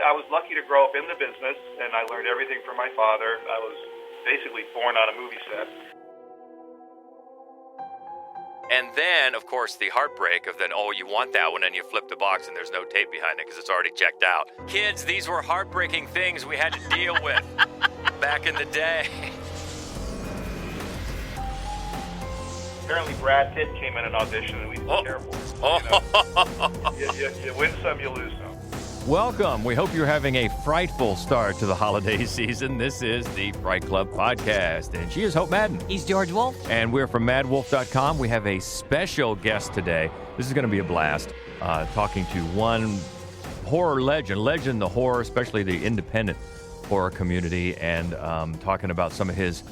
I was lucky to grow up in the business, and I learned everything from my father. I was basically born on a movie set. And then, of course, the heartbreak of then, oh, you want that one, and you flip the box and there's no tape behind it because it's already checked out. Kids, these were heartbreaking things we had to deal with back in the day. Apparently Brad Pitt came in an audition and we did terrible. You win some, you lose some. Welcome. We hope you're having a frightful start to the holiday season. This is the Fright Club podcast, and she is Hope Madden. He's George Wolf. And we're from madwolf.com. We have a special guest today. This is going to be a blast, talking to one horror legend the horror, especially the independent horror community, and talking about some of his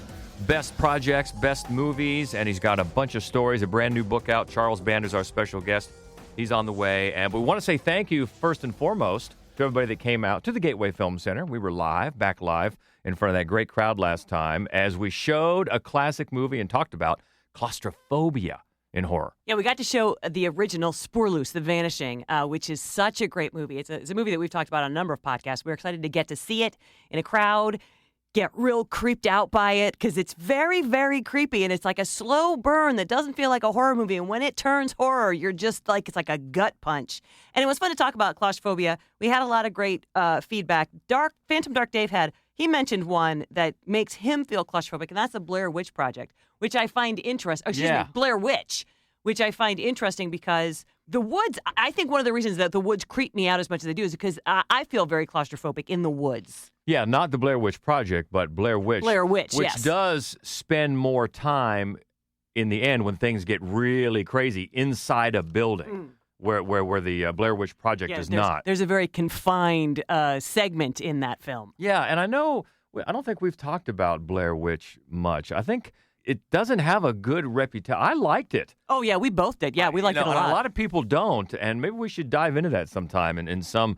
best projects, best movies, and he's got a bunch of stories, a brand new book out. Charles Band is our special guest. He's on the way, and we want to say thank you first and foremost to everybody that came out to the Gateway Film Center. We were back live in front of that great crowd last time as we showed a classic movie and talked about claustrophobia in horror. Yeah, we got to show the original Spoorloos, The Vanishing, which is such a great movie. It's a movie that we've talked about on a number of podcasts. We're excited to get to see it in a crowd, get real creeped out by it, because it's very, very creepy, and it's like a slow burn that doesn't feel like a horror movie, and when it turns horror, you're just like, it's like a gut punch. And it was fun to talk about claustrophobia. We had a lot of great feedback. Phantom Dark Dave he mentioned one that makes him feel claustrophobic, and that's the Blair Witch Project, which I find interesting. Blair Witch, which I find interesting because the woods, I think one of the reasons that the woods creep me out as much as they do is because I feel very claustrophobic in the woods. Yeah, not the Blair Witch Project, but Blair Witch. Blair Witch, which yes. does spend more time in the end when things get really crazy inside a building, where the Blair Witch Project does not. There's a very confined segment in that film. Yeah, and I don't think we've talked about Blair Witch much. I think it doesn't have a good reputation. I liked it. Oh, yeah, we both did. Yeah, we liked it a lot. A lot of people don't, and maybe we should dive into that sometime in some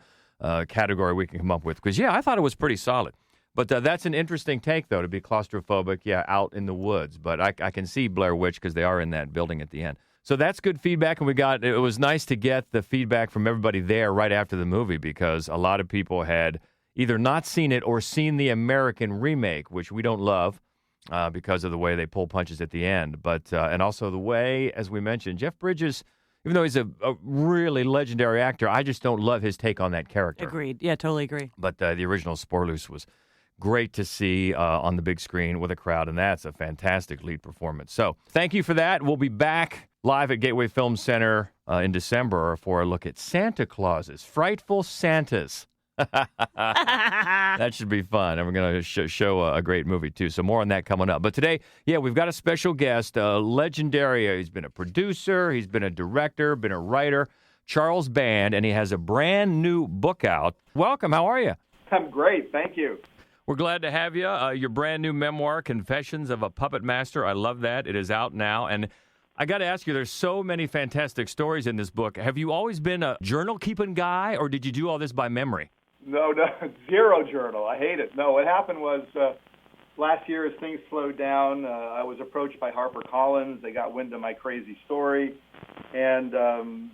category we can come up with. Because, I thought it was pretty solid. But that's an interesting take, though, to be claustrophobic, out in the woods. But I can see Blair Witch because they are in that building at the end. So that's good feedback, and it was nice to get the feedback from everybody there right after the movie because a lot of people had either not seen it or seen the American remake, which we don't love. Because of the way they pull punches at the end. But and also the way, as we mentioned, Jeff Bridges, even though he's a really legendary actor, I just don't love his take on that character. Agreed. Yeah, totally agree. But the original Spoorloos was great to see on the big screen with a crowd, and that's a fantastic lead performance. So thank you for that. We'll be back live at Gateway Film Center in December for a look at Santa Clauses, Frightful Santas. That should be fun. And we're going to show a great movie, too. So more on that coming up. But today, we've got a special guest, legendary. He's been a producer. He's been a director, been a writer, Charles Band, and he has a brand new book out. Welcome. How are you? I'm great. Thank you. We're glad to have you. Your brand new memoir, Confessions of a Puppet Master. I love that. It is out now. And I got to ask you, there's so many fantastic stories in this book. Have you always been a journal-keeping guy, or did you do all this by memory? No, zero journal. I hate it. No, what happened was last year as things slowed down, I was approached by HarperCollins. They got wind of my crazy story, and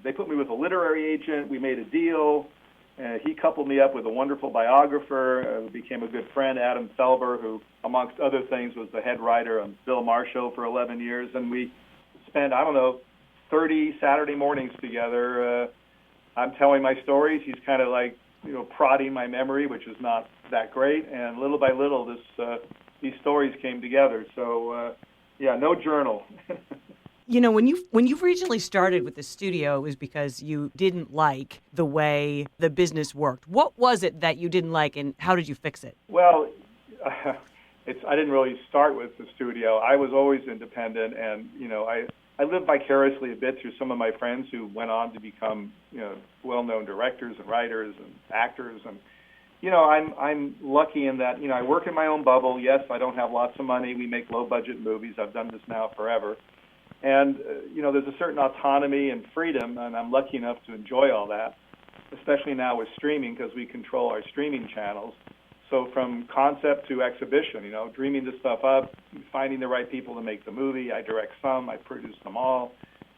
they put me with a literary agent. We made a deal. He coupled me up with a wonderful biographer who became a good friend, Adam Felber, who, amongst other things, was the head writer on Bill Maher Show for 11 years. And we spent, 30 Saturday mornings together. I'm telling my stories. He's kind of like, prodding my memory, which is not that great. And little by little, these stories came together. So, no journal. When you originally started with the studio, it was because you didn't like the way the business worked. What was it that you didn't like, and how did you fix it? Well, I didn't really start with the studio. I was always independent, and I lived vicariously a bit through some of my friends who went on to become, well-known directors and writers and actors. And, I'm lucky in that, I work in my own bubble. Yes, I don't have lots of money. We make low-budget movies. I've done this now forever. And, there's a certain autonomy and freedom, and I'm lucky enough to enjoy all that, especially now with streaming because we control our streaming channels. So from concept to exhibition, dreaming this stuff up, finding the right people to make the movie. I direct some, I produce them all.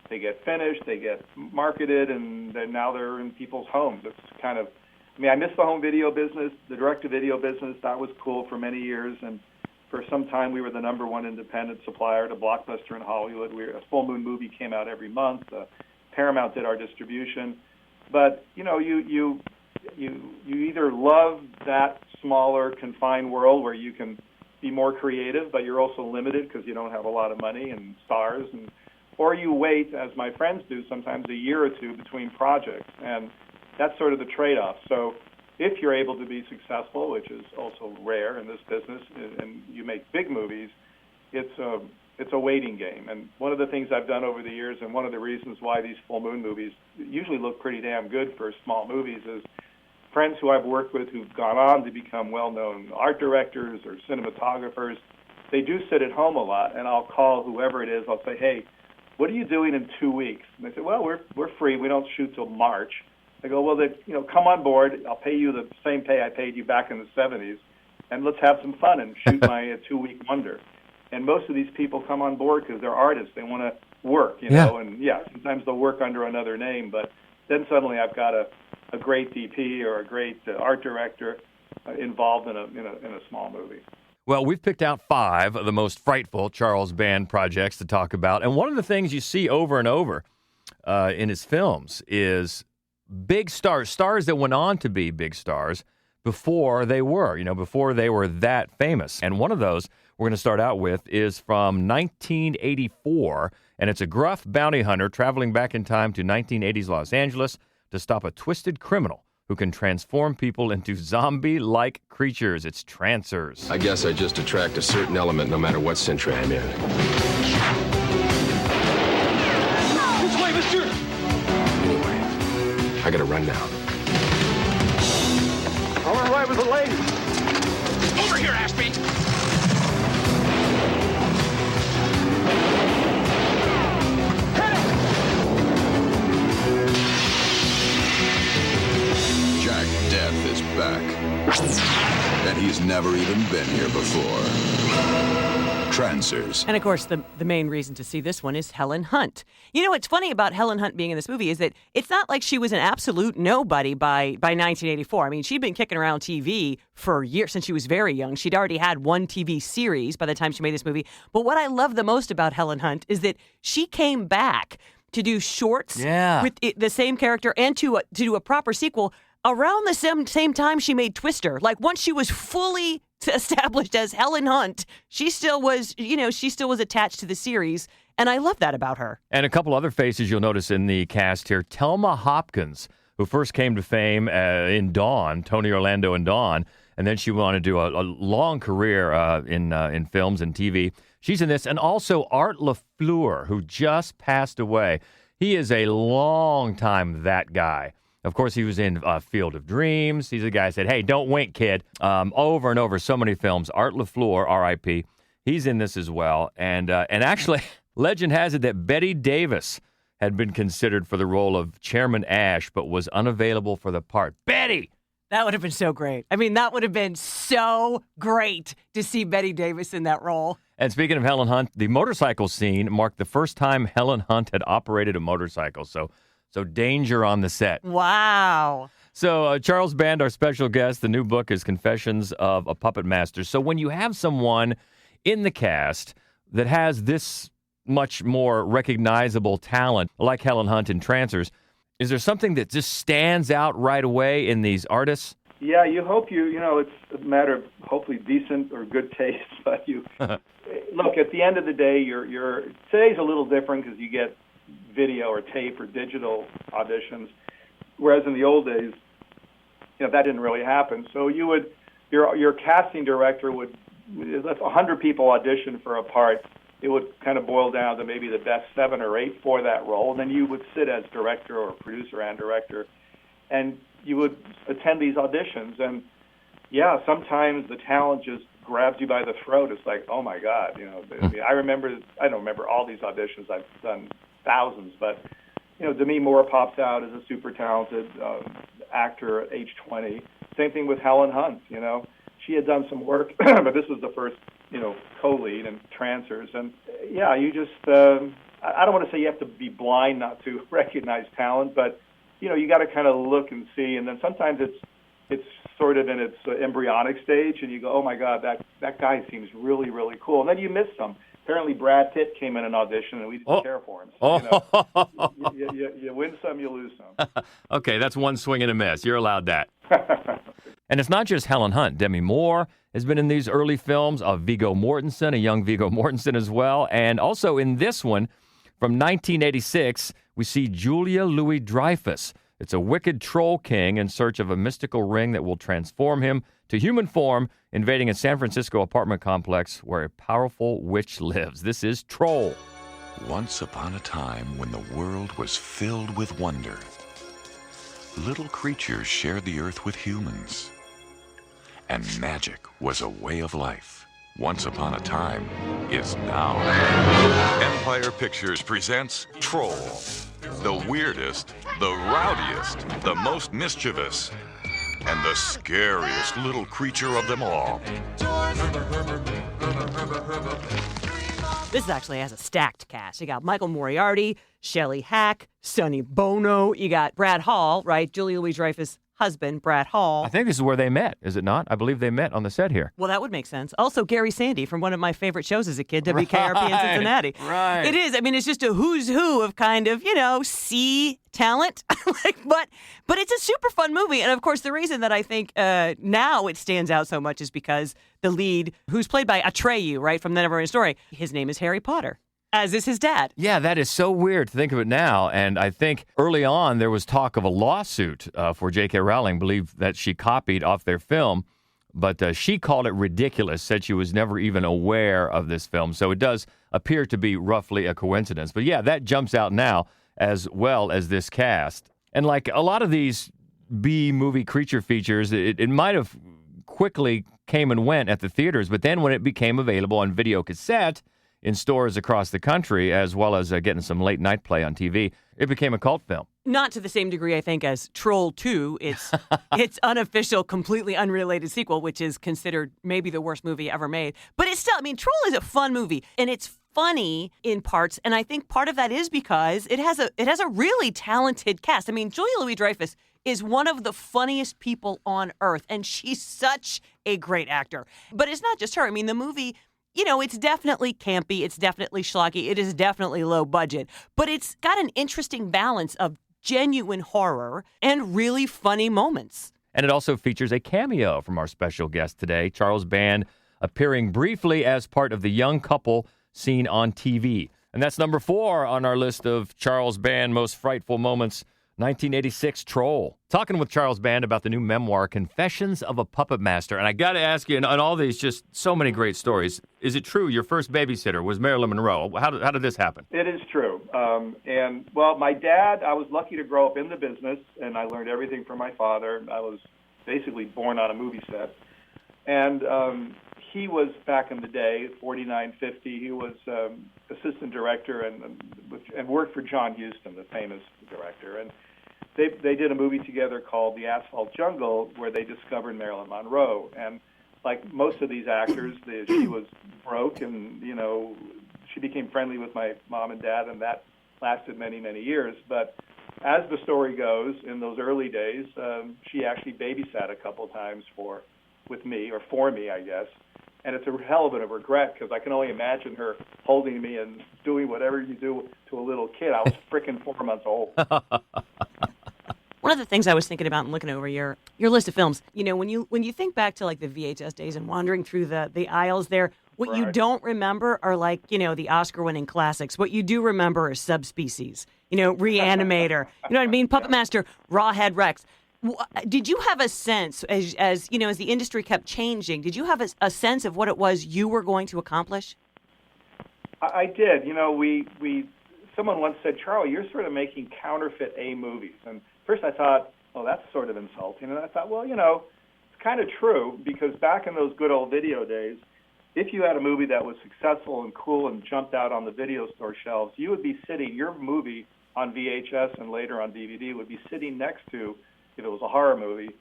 They get finished, they get marketed, and then now they're in people's homes. It's kind of I mean, I missed the home video business, the direct-to-video business. That was cool for many years, and for some time we were the number one independent supplier to Blockbuster in Hollywood. A Full Moon movie came out every month. Paramount did our distribution. But, you know, you either love that smaller, confined world where you can be more creative, but you're also limited because you don't have a lot of money and stars, or you wait, as my friends do, sometimes a year or two between projects, and that's sort of the trade-off. So if you're able to be successful, which is also rare in this business, and you make big movies, it's a waiting game. And one of the things I've done over the years, and one of the reasons why these Full Moon movies usually look pretty damn good for small movies, is friends who I've worked with who've gone on to become well-known art directors or cinematographers, they do sit at home a lot, and I'll call whoever it is. I'll say, hey, what are you doing in 2 weeks? And they say, well, we're free. We don't shoot till March. I go, well, come on board. I'll pay you the same pay I paid you back in the 70s, and let's have some fun and shoot my 2-week wonder. And most of these people come on board because they're artists. They want to work, you know, and sometimes they'll work under another name, but then suddenly I've got a great DP or a great art director involved in a small movie. Well, we've picked out 5 of the most frightful Charles Band projects to talk about, and one of the things you see over and over in his films is big stars that went on to be big stars before they were that famous. And one of those we're going to start out with is from 1984, and it's a gruff bounty hunter traveling back in time to 1980s Los Angeles to stop a twisted criminal who can transform people into zombie-like creatures. It's Trancers. I guess I just attract a certain element no matter what century I'm in. This way, mister! Anyway, I gotta run now. I want to ride with the lady. Over here, Ashby! Jack Death is back. And he's never even been here before. Trancers. And of course, the main reason to see this one is Helen Hunt. You know what's funny about Helen Hunt being in this movie is that it's not like she was an absolute nobody by 1984. I mean, she'd been kicking around TV for years since she was very young. She'd already had one TV series by the time she made this movie. But what I love the most about Helen Hunt is that she came back to do shorts with the same character and to do a proper sequel around the same time she made Twister. Like, once she was fully established as Helen Hunt, she still was attached to the series, and I love that about her. And a couple other faces you'll notice in the cast here. Thelma Hopkins, who first came to fame in Dawn, Tony Orlando in Dawn, and then she went on to do a long career in films and TV. She's in this, and also Art LaFleur, who just passed away. He is a long time that guy. Of course, he was in Field of Dreams. He's the guy who said, hey, don't wink, kid. Over and over, so many films. Art LaFleur, R.I.P., he's in this as well. And actually, legend has it that Bette Davis had been considered for the role of Chairman Ash, but was unavailable for the part. Betty! That would have been so great. I mean, that would have been so great to see Bette Davis in that role. And speaking of Helen Hunt, the motorcycle scene marked the first time Helen Hunt had operated a motorcycle. So danger on the set. Wow. So Charles Band, our special guest, the new book is Confessions of a Puppet Master. So when you have someone in the cast that has this much more recognizable talent, like Helen Hunt in Trancers, is there something that just stands out right away in these artists? Yeah, you hope it's a matter of hopefully decent or good taste, but look, at the end of the day, today's a little different because you get video or tape or digital auditions, whereas in the old days, that didn't really happen. So your casting director would, if 100 people audition for a part, it would kind of boil down to maybe the best 7 or 8 for that role. And then you would sit as director or producer and director, and you would attend these auditions. And sometimes the talent just grabs you by the throat. It's like, oh my God, I mean, I don't remember all these auditions. I've done thousands, but Demi Moore pops out as a super talented actor at age 20. Same thing with Helen Hunt. She had done some work, but this was the first co-lead in Trancers. And you just I don't want to say you have to be blind not to recognize talent, but you got to kind of look and see. And then sometimes it's it's sort of in its embryonic stage, and you go, oh my God, that guy seems really, really cool. And then you miss some. Apparently, Brad Pitt came in an audition, and we didn't care for him. So, you win some, you lose some. Okay, that's one swing and a miss. You're allowed that. And it's not just Helen Hunt. Demi Moore has been in these early films of Viggo Mortensen, a young Viggo Mortensen as well. And also in this one, from 1986, we see Julia Louis-Dreyfus. It's a wicked troll king in search of a mystical ring that will transform him to human form, invading a San Francisco apartment complex where a powerful witch lives. This is Troll. Once upon a time when the world was filled with wonder, little creatures shared the earth with humans, and magic was a way of life. Once upon a time is now. Empire Pictures presents Troll. The weirdest, the rowdiest, the most mischievous, and the scariest little creature of them all. This actually has a stacked cast. You got Michael Moriarty, Shelley Hack, Sonny Bono. You got Brad Hall, right? Julia Louis-Dreyfus' husband, Brad Hall. I think this is where they met, is it not? I believe they met on the set here. Well, that would make sense. Also, Gary Sandy from one of my favorite shows as a kid, WKRP in Cincinnati. Right. It is. I mean, it's just a who's who of kind of, C talent. But it's a super fun movie. And, of course, the reason that I think now it stands out so much is because the lead, who's played by Atreyu, right, from The Neverending Story, his name is Harry Potter. As is his dad. Yeah, that is so weird to think of it now. And I think early on there was talk of a lawsuit for J.K. Rowling, believed that she copied off their film. But she called it ridiculous, said she was never even aware of this film. So it does appear to be roughly a coincidence. But yeah, that jumps out now as well as this cast. And like a lot of these B-movie creature features, it might have quickly came and went at the theaters. But then when it became available on video cassette, in stores across the country, as well as getting some late night play on TV, it became a cult film. Not to the same degree, I think, as Troll 2. Its unofficial, completely unrelated sequel, which is considered maybe the worst movie ever made. But it's still, Troll is a fun movie, and it's funny in parts, and I think part of that is because it has a really talented cast. Julia Louis-Dreyfus is one of the funniest people on earth, and she's such a great actor. But it's not just her. The movie, it's definitely campy, it's definitely schlocky, it is definitely low budget, but it's got an interesting balance of genuine horror and really funny moments. And it also features a cameo from our special guest today, Charles Band, appearing briefly as part of the young couple seen on TV. And that's number 4 on our list of Charles Band most frightful moments, 1986 Troll. Talking with Charles Band about the new memoir, Confessions of a Puppet Master. And I got to ask you, on all these, just so many great stories, is it true your first babysitter was Marilyn Monroe? How did this happen? It is true. My dad, I was lucky to grow up in the business, and I learned everything from my father. I was basically born on a movie set. And he was, back in the day, 49, 50, he was assistant director and worked for John Huston, the famous director. And they did a movie together called The Asphalt Jungle, where they discovered Marilyn Monroe. And like most of these actors, she was broke, and she became friendly with my mom and dad, and that lasted many, many years. But as the story goes, in those early days, she actually babysat a couple times for me, I guess. And it's a hell of a regret, because I can only imagine her holding me and doing whatever you do to a little kid. I was frickin' 4 months old. One of the things I was thinking about and looking over your list of films, when you think back to like the VHS days and wandering through the aisles there, what you don't remember are like, the Oscar-winning classics. What you do remember is Subspecies, Reanimator, you know what I mean? Puppet Master, Rawhead Rex. Did you have a sense, as the industry kept changing, did you have a sense of what it was you were going to accomplish? I did. Someone once said, Charlie, you're sort of making counterfeit A movies. And first I thought, oh, that's sort of insulting. And I thought, well, it's kind of true, because back in those good old video days, if you had a movie that was successful and cool and jumped out on the video store shelves, you would be sitting, your movie on VHS and later on DVD would be sitting next to, if it was a horror movie,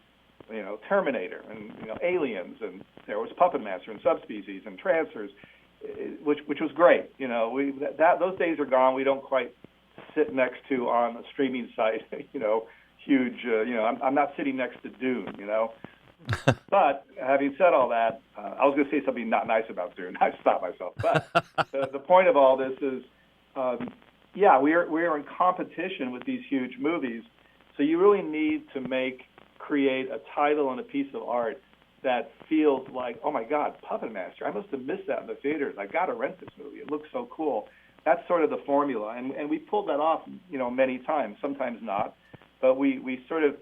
Terminator and Aliens, and there was Puppet Master and Subspecies and Trancers, which was great. Those days are gone. We don't quite sit next to on a streaming site, huge, I'm not sitting next to Dune, But having said all that, I was going to say something not nice about Dune. I stopped myself. But the point of all this is, we are in competition with these huge movies. So you really need to create a title and a piece of art that feels like, oh my God, Puppet Master. I must have missed that in the theaters. I got to rent this movie. It looks so cool. That's sort of the formula, and we pulled that off, many times. Sometimes not, but we sort of,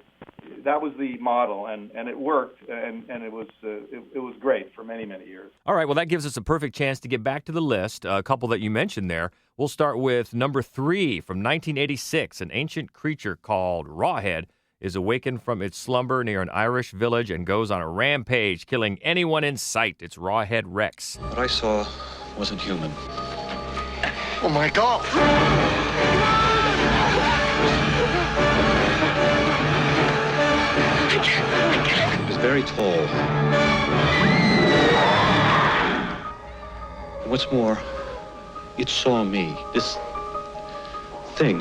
that was the model, and it worked, and it was great for many, many years. All right, well, that gives us a perfect chance to get back to the list. A couple that you mentioned there. We'll start with number 3 from 1986. An ancient creature called Rawhead is awakened from its slumber near an Irish village and goes on a rampage, killing anyone in sight. It's Rawhead Rex. What I saw wasn't human. Oh, my God. It was very tall. What's more, it saw me. This thing.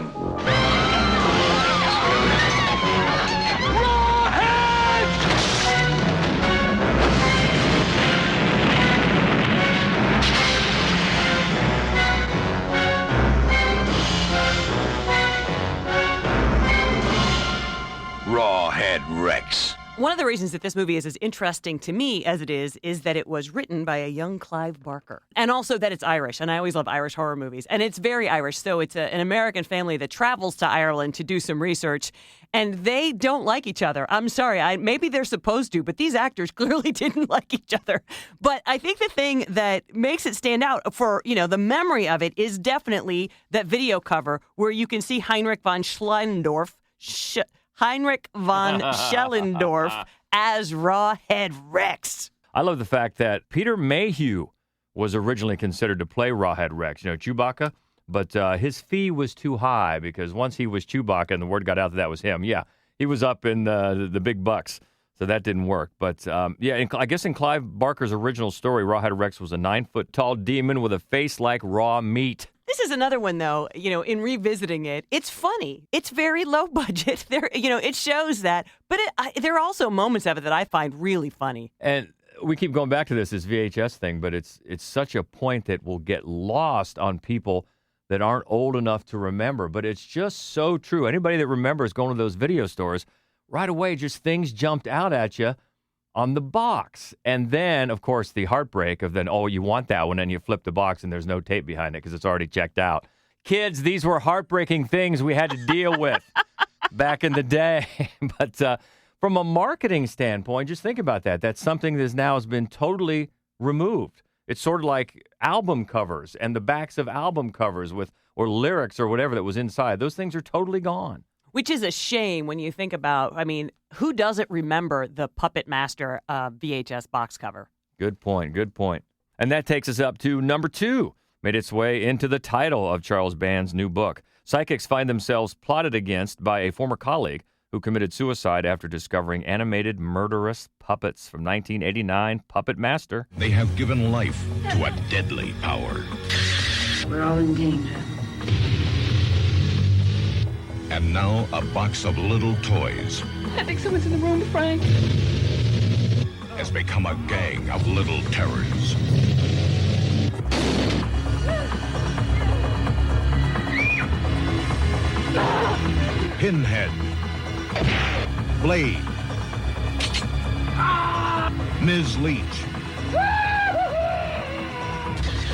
Rawhead Rex. One of the reasons that this movie is as interesting to me as it is that it was written by a young Clive Barker. And also that it's Irish, and I always love Irish horror movies. And it's very Irish, so it's an American family that travels to Ireland to do some research, and they don't like each other. I'm sorry, maybe they're supposed to, but these actors clearly didn't like each other. But I think the thing that makes it stand out for, the memory of it is definitely that video cover where you can see Heinrich von Schellendorf as Rawhead Rex. I love the fact that Peter Mayhew was originally considered to play Rawhead Rex, Chewbacca, but his fee was too high because once he was Chewbacca and the word got out that was him, he was up in the big bucks, so that didn't work. But, I guess in Clive Barker's original story, Rawhead Rex was a 9-foot-tall demon with a face like raw meat. This is another one, though, in revisiting it, it's funny. It's very low budget. It shows that. But there are also moments of it that I find really funny. And we keep going back to this VHS thing, but it's such a point that will get lost on people that aren't old enough to remember. But it's just so true. Anybody that remembers going to those video stores, right away, just things jumped out at you on the box. And then, of course, the heartbreak of then, you want that one, and you flip the box and there's no tape behind it because it's already checked out. Kids, these were heartbreaking things we had to deal with back in the day. But from a marketing standpoint, just think about that. That's something that now has been totally removed. It's sort of like album covers and the backs of album covers or lyrics or whatever that was inside. Those things are totally gone. Which is a shame when you think about, who doesn't remember the Puppet Master VHS box cover? Good point. And that takes us up to number 2. Made its way into the title of Charles Band's new book. Psychics find themselves plotted against by a former colleague who committed suicide after discovering animated murderous puppets from 1989, Puppet Master. They have given life to a deadly power. We're all in danger. And now a box of little toys I think someone's in the room, Frank. has become a gang of little terrors. Pinhead, Blade, Ms. Leach,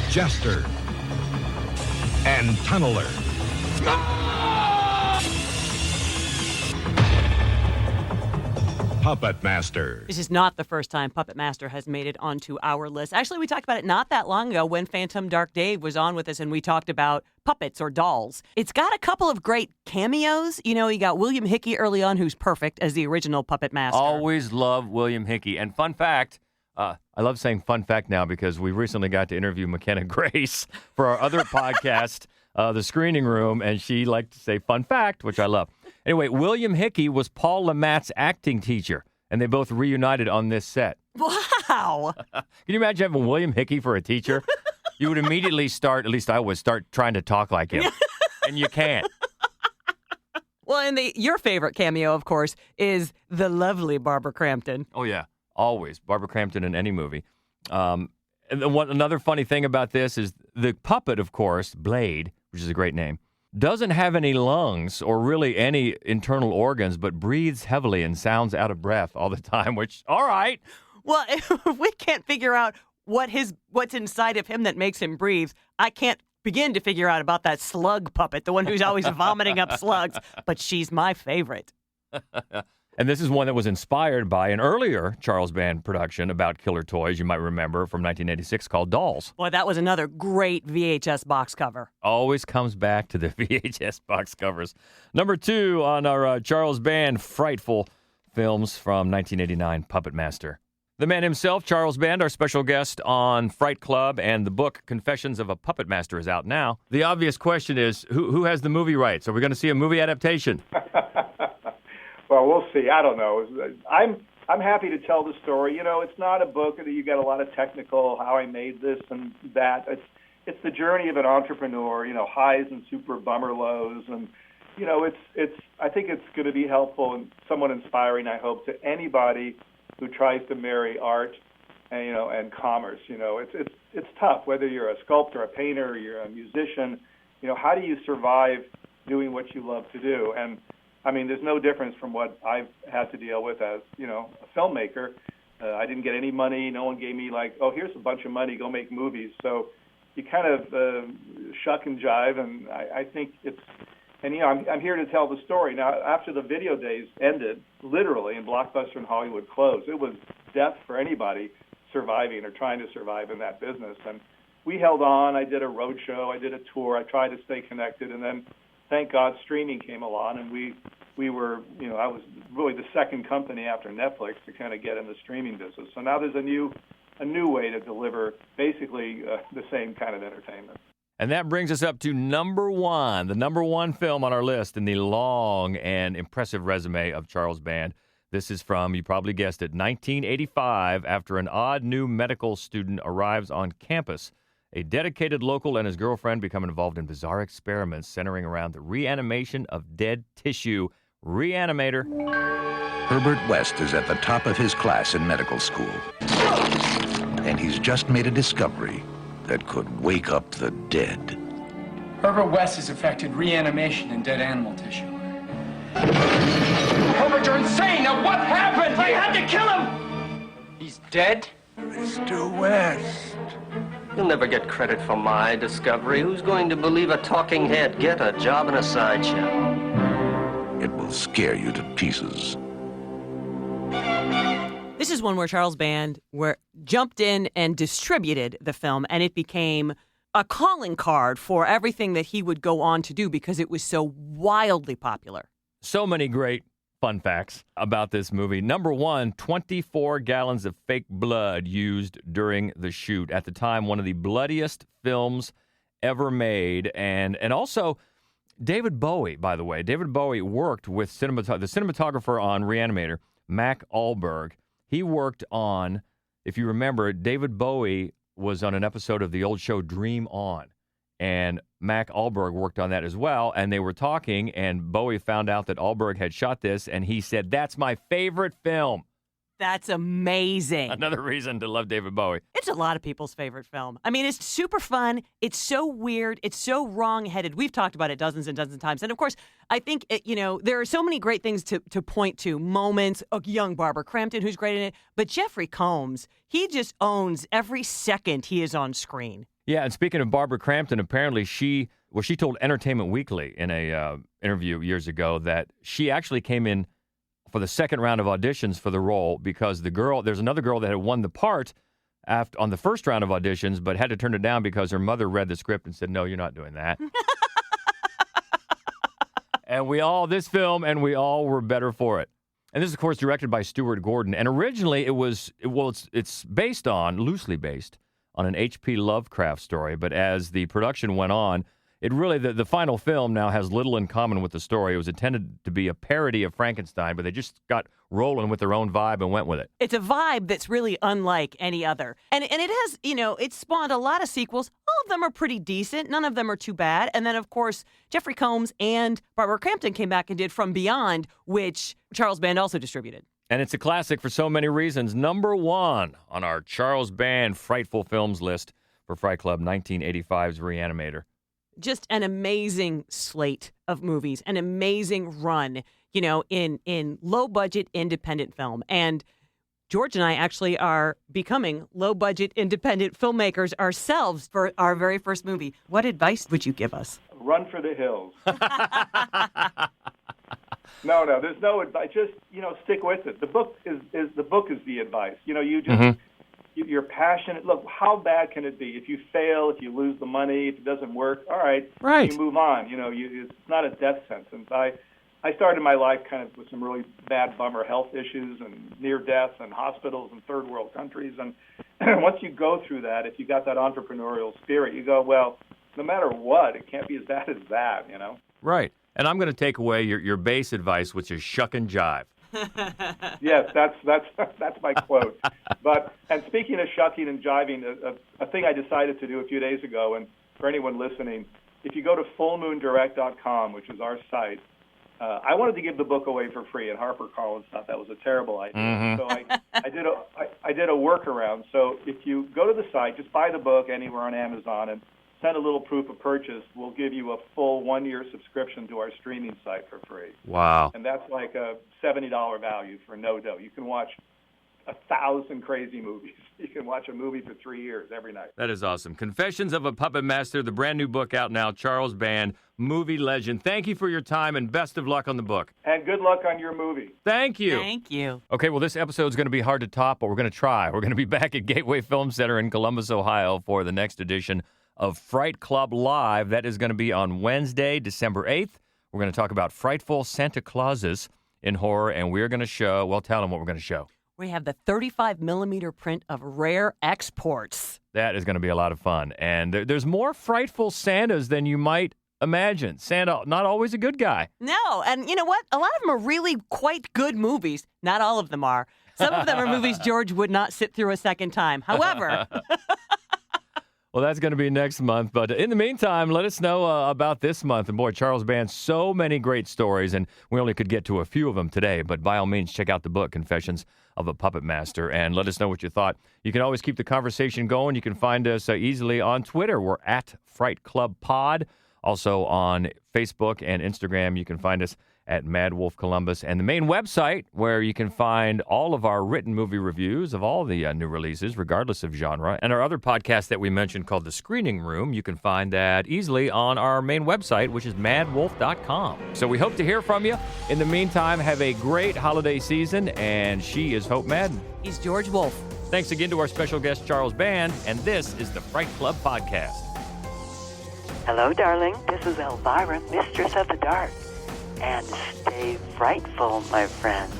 Jester, and Tunneler. Puppet Master. This is not the first time Puppet Master has made it onto our list. Actually, we talked about it not that long ago when Phantom Dark Dave was on with us and we talked about puppets or dolls. It's got a couple of great cameos. You got William Hickey early on, who's perfect as the original Puppet Master. Always love William Hickey. And fun fact, I love saying fun fact now because we recently got to interview McKenna Grace for our other podcast, The Screening Room, and she liked to say fun fact, which I love. Anyway, William Hickey was Paul LeMatt's acting teacher, and they both reunited on this set. Wow. Can you imagine having William Hickey for a teacher? You would immediately start, at least I would, start trying to talk like him. And you can't. Well, and your favorite cameo, of course, is the lovely Barbara Crampton. Oh, yeah. Always. Barbara Crampton in any movie. And another funny thing about this is the puppet, of course, Blade, which is a great name, doesn't have any lungs or really any internal organs, but breathes heavily and sounds out of breath all the time, which, all right. Well, if we can't figure out what's inside of him that makes him breathe, I can't begin to figure out about that slug puppet, the one who's always vomiting up slugs, but she's my favorite. And this is one that was inspired by an earlier Charles Band production about killer toys, you might remember, from 1986 called Dolls. Boy, that was another great VHS box cover. Always comes back to the VHS box covers. Number 2 on our Charles Band Frightful films from 1989, Puppet Master. The man himself, Charles Band, our special guest on Fright Club, and the book Confessions of a Puppet Master is out now. The obvious question is, who has the movie rights? Are we going to see a movie adaptation? Well, we'll see. I don't know. I'm happy to tell the story. You know, it's not a book that you got a lot of technical, how I made this and that. It's the journey of an entrepreneur, you know, highs and super bummer lows. And, you know, I think it's going to be helpful and somewhat inspiring, I hope, to anybody who tries to marry art and, you know, and commerce. You know, it's tough, whether you're a sculptor, a painter, you're a musician. You know, how do you survive doing what you love to do? And I mean, there's no difference from what I've had to deal with as, you know, a filmmaker. I didn't get any money. No one gave me like, oh, here's a bunch of money, go make movies. So you kind of shuck and jive, and I think it's, and, you know, I'm here to tell the story. Now, after the video days ended, literally, and Blockbuster and Hollywood closed, it was death for anybody surviving or trying to survive in that business. And we held on. I did a road show. I did a tour. I tried to stay connected. And then, thank God, streaming came along, and we were, you know, I was really the second company after Netflix to kind of get in the streaming business. So now there's a new way to deliver basically the same kind of entertainment. And that brings us up to number 1, the number 1 film on our list in the long and impressive resume of Charles Band. This is from, you probably guessed it, 1985, after an odd new medical student arrives on campus. A dedicated local and his girlfriend become involved in bizarre experiments centering around the reanimation of dead tissue. Reanimator. Herbert West is at the top of his class in medical school. And he's just made a discovery that could wake up the dead. Herbert West has effected reanimation in dead animal tissue. Herbert, you're insane! Now what happened? I had to kill him! He's dead? Mr. West. You'll never get credit for my discovery. Who's going to believe a talking head? Get a job in a sideshow. It will scare you to pieces. This is one where Charles Band jumped in and distributed the film, and it became a calling card for everything that he would go on to do because it was so wildly popular. So many great fun facts about this movie. Number 1, 24 gallons of fake blood used during the shoot. At the time, one of the bloodiest films ever made. And also, David Bowie, by the way. David Bowie worked with the cinematographer on Reanimator, Mac Allberg. He worked on, if you remember, David Bowie was on an episode of the old show Dream On. And Mac Allberg worked on that as well. And they were talking, and Bowie found out that Allberg had shot this, and he said, "That's my favorite film." That's amazing. Another reason to love David Bowie. It's a lot of people's favorite film. I mean, it's super fun. It's so weird. It's so wrong-headed. We've talked about it dozens and dozens of times. And, of course, I think, there are so many great things to point to. Moments, a young Barbara Crampton, who's great in it. But Jeffrey Combs, he just owns every second he is on screen. Yeah, and speaking of Barbara Crampton, apparently she told Entertainment Weekly in a interview years ago that she actually came in for the second round of auditions for the role because there's another girl that had won the part on the first round of auditions, but had to turn it down because her mother read the script and said, "No, you're not doing that." And we all were better for it. And this is, of course, directed by Stuart Gordon. And originally it's loosely based on an H.P. Lovecraft story. But as the production went on, it really, the final film now has little in common with the story. It was intended to be a parody of Frankenstein, but they just got rolling with their own vibe and went with it. It's a vibe that's really unlike any other. And it has, it spawned a lot of sequels. All of them are pretty decent. None of them are too bad. And then, of course, Jeffrey Combs and Barbara Crampton came back and did From Beyond, which Charles Band also distributed. And it's a classic for so many reasons. Number 1 on our Charles Band Frightful Films list for Fright Club, 1985's Reanimator. Just an amazing slate of movies, an amazing run, in low-budget independent film. And George and I actually are becoming low-budget independent filmmakers ourselves for our very first movie. What advice would you give us? Run for the hills. No, there's no advice. Just, stick with it. The book is the advice. You just... You're passionate. Look, how bad can it be? If you fail, if you lose the money, if it doesn't work, all right. You move on. It's not a death sentence. I started my life kind of with some really bad bummer health issues and near deaths and hospitals in third world countries. And once you go through that, if you got that entrepreneurial spirit, you go, well, no matter what, it can't be as bad as that, Right. And I'm going to take away your base advice, which is shuck and jive. Yes, that's my quote. And speaking of shucking and jiving, a thing I decided to do a few days ago, and for anyone listening, if you go to fullmoondirect.com, which is our site, I wanted to give the book away for free, and HarperCollins thought that was a terrible idea. Mm-hmm. So I did a workaround. So if you go to the site, just buy the book anywhere on Amazon and send a little proof of purchase, we'll give you a full 1-year subscription to our streaming site for free. Wow. And that's like a $70 value for no dough. You can watch 1,000 crazy movies. You can watch a movie for 3 years every night. That is awesome. Confessions of a Puppet Master, the brand new book out now, Charles Band, movie legend. Thank you for your time and best of luck on the book. And good luck on your movie. Thank you. Thank you. Okay, well, this episode is going to be hard to top, but we're going to try. We're going to be back at Gateway Film Center in Columbus, Ohio for the next edition of Fright Club Live. That is going to be on Wednesday, December 8th. We're going to talk about frightful Santa Clauses in horror, and we're going to show, well, tell them what we're going to show. We have the 35-millimeter print of Rare Exports. That is going to be a lot of fun. And there's more frightful Santas than you might imagine. Santa, not always a good guy. No, and you know what? A lot of them are really quite good movies. Not all of them are. Some of them are movies George would not sit through a second time. However... Well, that's going to be next month. But in the meantime, let us know about this month. And boy, Charles Band, so many great stories. And we only could get to a few of them today. But by all means, check out the book, Confessions of a Puppet Master, and let us know what you thought. You can always keep the conversation going. You can find us easily on Twitter. We're at Fright Club Pod. Also on Facebook and Instagram, you can find us at Mad Wolf Columbus, and the main website where you can find all of our written movie reviews of all the new releases, regardless of genre. And our other podcast that we mentioned called The Screening Room, you can find that easily on our main website, which is madwolf.com. So we hope to hear from you. In the meantime, have a great holiday season, and she is Hope Madden. He's George Wolf. Thanks again to our special guest, Charles Band, and this is the Fright Club Podcast. Hello, darling. This is Elvira, Mistress of the Dark. And stay frightful, my friends.